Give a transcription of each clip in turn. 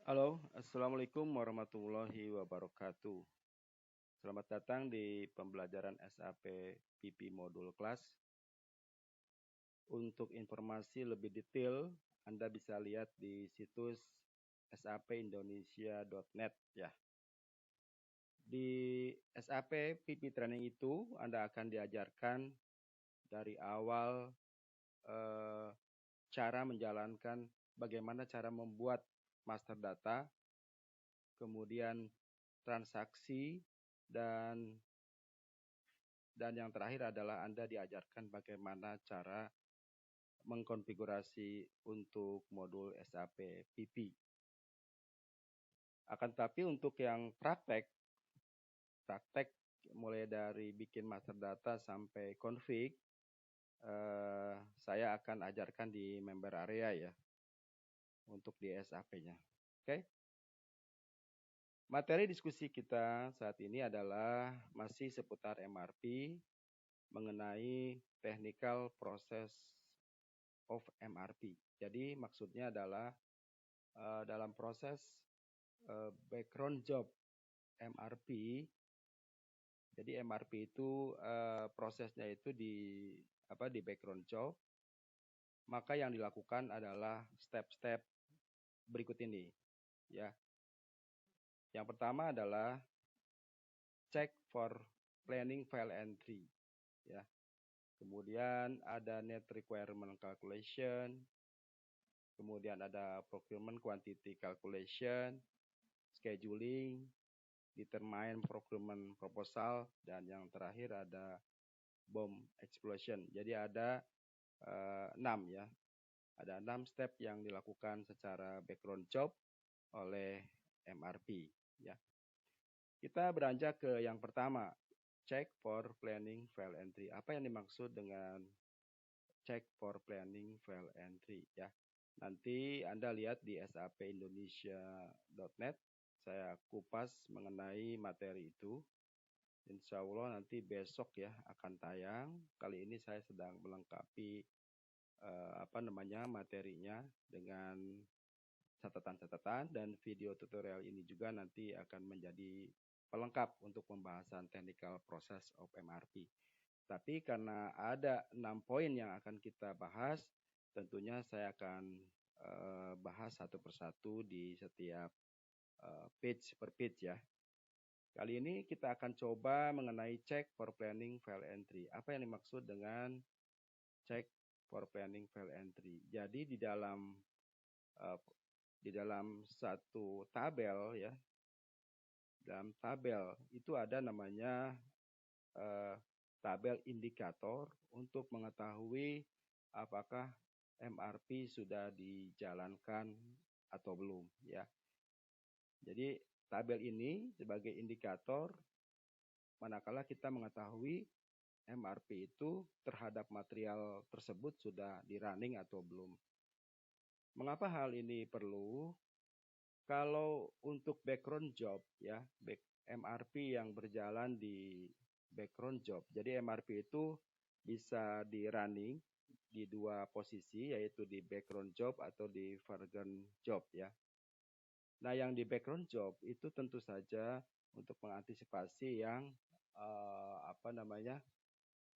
Halo, Assalamualaikum warahmatullahi wabarakatuh. Selamat datang di pembelajaran SAP PP Modul Kelas. Untuk informasi lebih detail, Anda bisa lihat di situs sapindonesia.net ya. Di SAP PP Training itu, Anda akan diajarkan dari awal cara menjalankan bagaimana cara membuat master data, kemudian transaksi, dan yang terakhir adalah Anda diajarkan bagaimana cara mengkonfigurasi untuk modul SAP PP. Akan tetapi untuk yang praktek mulai dari bikin master data sampai config, saya akan ajarkan di member area ya, untuk di SAP-nya. Oke? Materi diskusi kita saat ini adalah masih seputar MRP mengenai technical process of MRP. Jadi maksudnya adalah dalam proses background job MRP. Jadi MRP itu prosesnya itu di background job. Maka yang dilakukan adalah step-step berikut ini, ya. Yang pertama adalah check for planning file entry, ya. Kemudian ada net requirement calculation, kemudian ada procurement quantity calculation, scheduling, determine procurement proposal, dan yang terakhir ada bomb explosion. Jadi ada 6 ya. Ada 6 step yang dilakukan secara background job oleh MRP ya. Kita beranjak ke yang pertama, check for planning file entry. Apa yang dimaksud dengan check for planning file entry ya? Nanti Anda lihat di sapindonesia.net, saya kupas mengenai materi itu. Insya Allah nanti besok ya akan tayang. Kali ini saya sedang melengkapi materinya dengan catatan-catatan, dan video tutorial ini juga nanti akan menjadi pelengkap untuk pembahasan technical process of MRP. Tapi karena ada 6 poin yang akan kita bahas, tentunya saya akan bahas satu persatu di setiap page per page ya. Kali ini kita akan coba mengenai check for planning file entry. Apa yang dimaksud dengan check for planning file entry? Jadi di dalam satu tabel ya, dalam tabel itu ada namanya tabel indikator untuk mengetahui apakah MRP sudah dijalankan atau belum ya. Jadi tabel ini sebagai indikator manakala kita mengetahui MRP itu terhadap material tersebut sudah di running atau belum. Mengapa hal ini perlu? Kalau untuk background job ya, MRP yang berjalan di background job. Jadi MRP itu bisa di running di dua posisi, yaitu di background job atau di foreground job ya. Nah, yang di background job itu tentu saja untuk mengantisipasi yang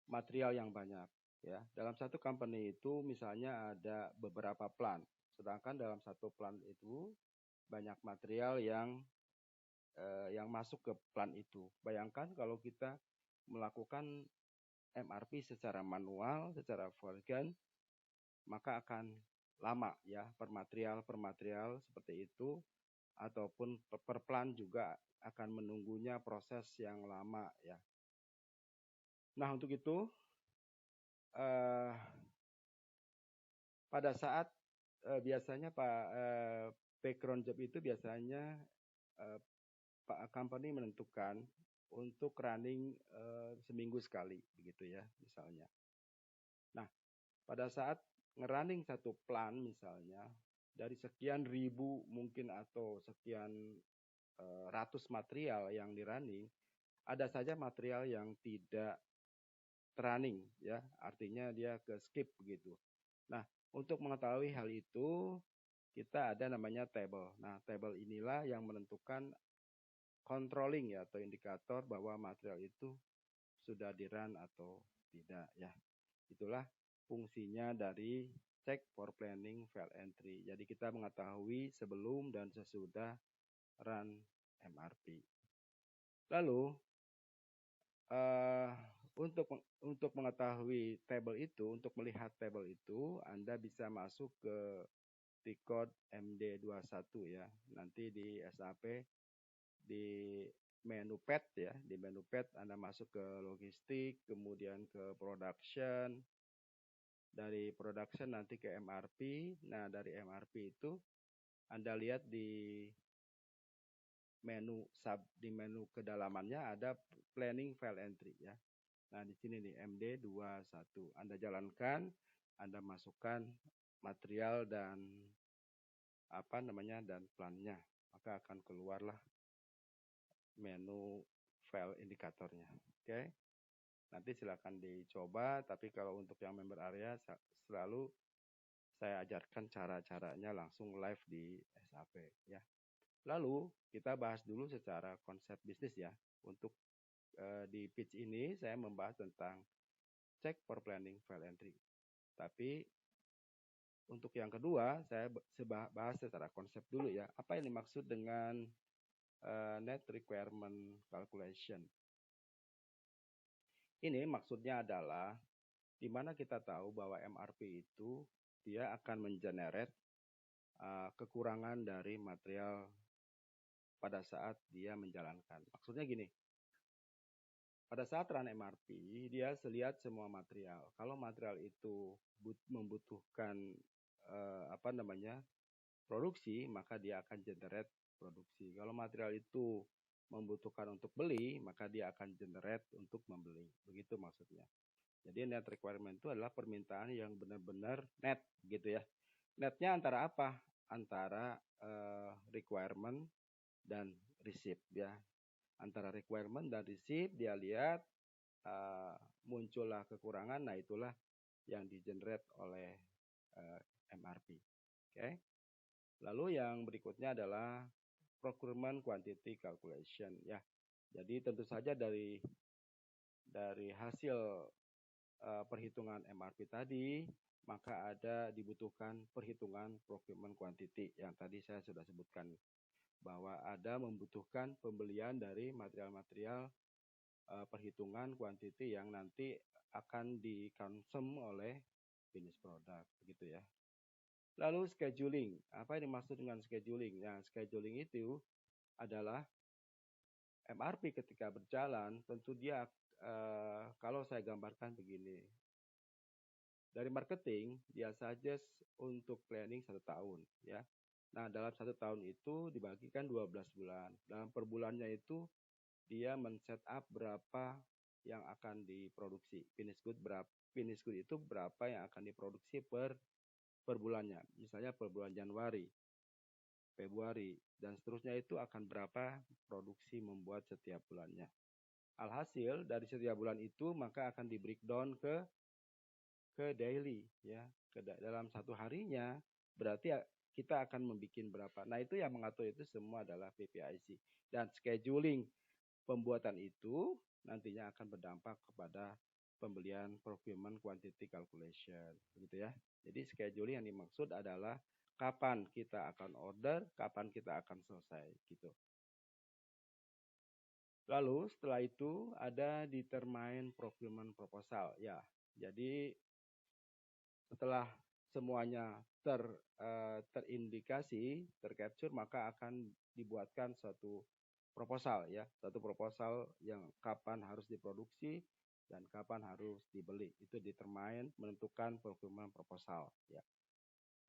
material yang banyak ya. Dalam satu company itu misalnya ada beberapa plant, sedangkan dalam satu plant itu banyak material yang masuk ke plant itu. Bayangkan kalau kita melakukan MRP secara manual, secara foreground, maka akan lama ya per material seperti itu, ataupun per plant juga akan menunggunya proses yang lama ya. Nah, untuk itu pada saat biasanya background job itu biasanya company menentukan untuk running seminggu sekali begitu ya misalnya. Nah, pada saat ngerunning satu plan misalnya dari sekian ribu mungkin atau sekian ratus material yang di running, ada saja material yang tidak running ya, artinya dia ke skip begitu. Nah, untuk mengetahui hal itu kita ada namanya table. Nah, table inilah yang menentukan controlling ya atau indikator bahwa material itu sudah di-run atau tidak ya. Itulah fungsinya dari check for planning file entry. Jadi kita mengetahui sebelum dan sesudah run MRP. Lalu untuk mengetahui table itu, untuk melihat table itu, Anda bisa masuk ke T-code MD21 ya. Nanti di SAP di menu pad ya, di menu pad Anda masuk ke logistik, kemudian ke production, dari production nanti ke MRP. Nah, dari MRP itu Anda lihat di menu kedalamannya ada planning file entry ya. Nah, di sini nih MD21. Anda jalankan, Anda masukkan material dan dan plannya, maka akan keluarlah menu file indikatornya. Oke. Nanti silakan dicoba, tapi kalau untuk yang member area selalu saya ajarkan cara-caranya langsung live di SAP ya. Lalu kita bahas dulu secara konsep bisnis ya. Untuk di pitch ini saya membahas tentang check for planning file entry. Tapi untuk yang kedua saya bahas secara konsep dulu ya. Apa yang dimaksud dengan net requirement calculation? Ini maksudnya adalah di mana kita tahu bahwa MRP itu dia akan mengenerate kekurangan dari material pada saat dia menjalankan. Maksudnya gini, pada saat run MRP, dia lihat semua material. Kalau material itu membutuhkan produksi, maka dia akan generate produksi. Kalau material itu membutuhkan untuk beli, maka dia akan generate untuk membeli. Begitu maksudnya. Jadi net requirement itu adalah permintaan yang benar-benar net gitu ya. Netnya antara apa? Antara requirement dan receipt ya. Antara requirement dan receipt dia lihat muncullah kekurangan, nah itulah yang di-generate oleh MRP. Oke. Lalu yang berikutnya adalah procurement quantity calculation ya. Jadi tentu saja dari hasil perhitungan MRP tadi, maka ada dibutuhkan perhitungan procurement quantity yang tadi saya sudah sebutkan bahwa ada membutuhkan pembelian dari material-material perhitungan quantity yang nanti akan dikonsum oleh finish product begitu ya. Lalu scheduling, apa yang dimaksud dengan scheduling? Nah, scheduling itu adalah MRP ketika berjalan, tentu dia kalau saya gambarkan begini, dari marketing dia saja untuk planning 1 tahun ya. Nah, dalam 1 tahun itu dibagikan 12 bulan. Dalam per bulannya itu dia men-set up berapa yang akan diproduksi. Finish good itu berapa yang akan diproduksi per bulannya. Misalnya per bulan Januari, Februari, dan seterusnya itu akan berapa produksi membuat setiap bulannya. Alhasil dari setiap bulan itu maka akan di breakdown ke daily ya. Dalam 1 harinya berarti kita akan membuat berapa. Nah, itu yang mengatur itu semua adalah PPIC. Dan scheduling pembuatan itu nantinya akan berdampak kepada pembelian procurement quantity calculation begitu ya. Jadi scheduling yang dimaksud adalah kapan kita akan order, kapan kita akan selesai gitu. Lalu setelah itu ada determine procurement proposal ya. Jadi setelah semuanya terindikasi, tercapture, maka akan dibuatkan suatu proposal ya, satu proposal yang kapan harus diproduksi dan kapan harus dibeli. Itu determine, menentukan procurement proposal ya.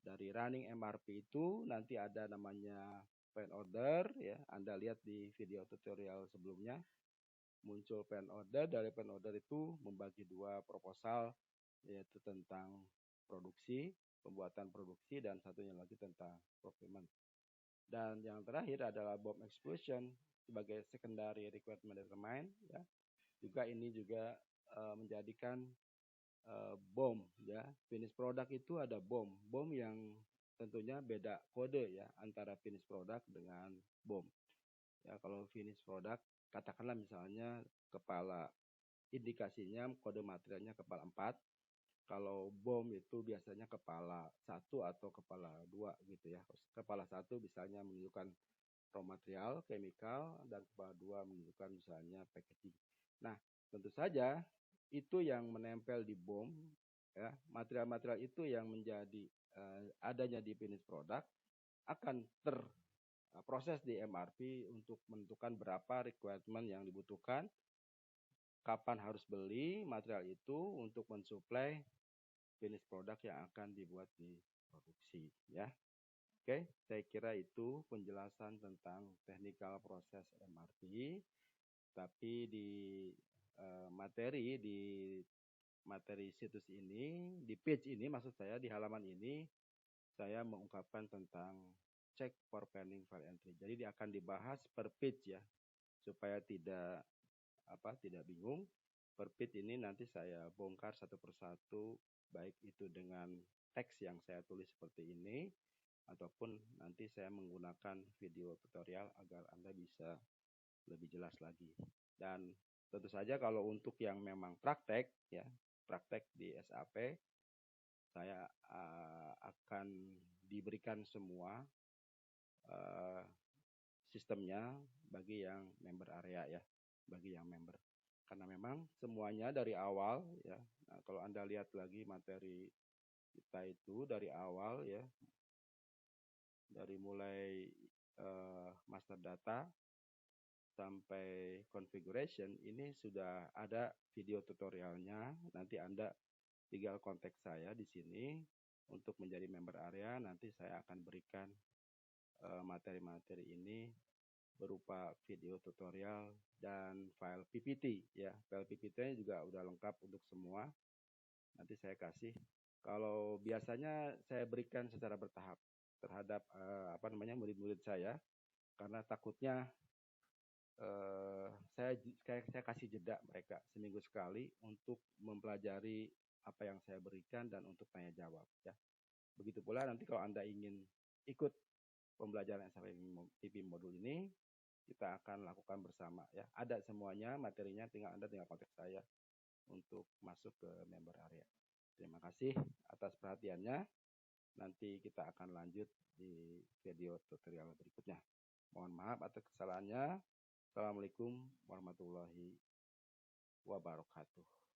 Dari running MRP itu nanti ada namanya plan order ya. Anda lihat di video tutorial sebelumnya muncul plan order. Dari plan order itu membagi 2 proposal, yaitu tentang produksi, pembuatan produksi, dan satunya lagi tentang procurement. Dan yang terakhir adalah BOM exclusion sebagai secondary requirement determine ya. Juga ini juga menjadikan BOM ya. Finish product itu ada BOM. BOM yang tentunya beda kode ya antara finish product dengan BOM. Ya, kalau finish product katakanlah misalnya kepala indikasinya kode materialnya kepala 4. Kalau BOM itu biasanya kepala 1 atau kepala 2 gitu ya. Kepala 1 misalnya menunjukkan raw material, chemical, dan kepala 2 menunjukkan misalnya packaging. Nah, tentu saja itu yang menempel di BOM, ya, material-material itu yang menjadi adanya di finish product akan terproses di MRP untuk menentukan berapa requirement yang dibutuhkan, kapan harus beli material itu untuk mensuplai finish product yang akan dibuat di produksi ya. Oke, saya kira itu penjelasan tentang technical proses MRP. Tapi di materi situs ini, di page ini maksud saya di halaman ini saya mengungkapkan tentang check for pending file entry. Jadi dia akan dibahas per page ya, supaya tidak bingung. Per page ini nanti saya bongkar satu persatu, baik itu dengan teks yang saya tulis seperti ini, ataupun nanti saya menggunakan video tutorial agar Anda bisa lebih jelas lagi. Dan tentu saja kalau untuk yang memang praktek ya, praktek di SAP, saya akan diberikan semua sistemnya bagi yang member area ya, bagi yang member. Karena memang semuanya dari awal ya. Nah, kalau Anda lihat lagi materi kita itu dari awal ya, dari mulai master data sampai configuration ini sudah ada video tutorialnya. Nanti Anda tinggal kontak saya di sini untuk menjadi member area. Nanti saya akan berikan materi-materi ini berupa video tutorial dan file PPT ya. File PPT-nya juga udah lengkap untuk semua. Nanti saya kasih. Kalau biasanya saya berikan secara bertahap terhadap murid-murid saya, karena takutnya saya kasih jeda mereka seminggu sekali untuk mempelajari apa yang saya berikan dan untuk tanya jawab ya. Begitu pula nanti kalau Anda ingin ikut pembelajaran SAP PP modul ini, kita akan lakukan bersama ya. Ada semuanya materinya, Anda tinggal kontak saya untuk masuk ke member area. Terima kasih atas perhatiannya. Nanti kita akan lanjut di video tutorial berikutnya. Mohon maaf atas kesalahannya. Assalamualaikum warahmatullahi wabarakatuh.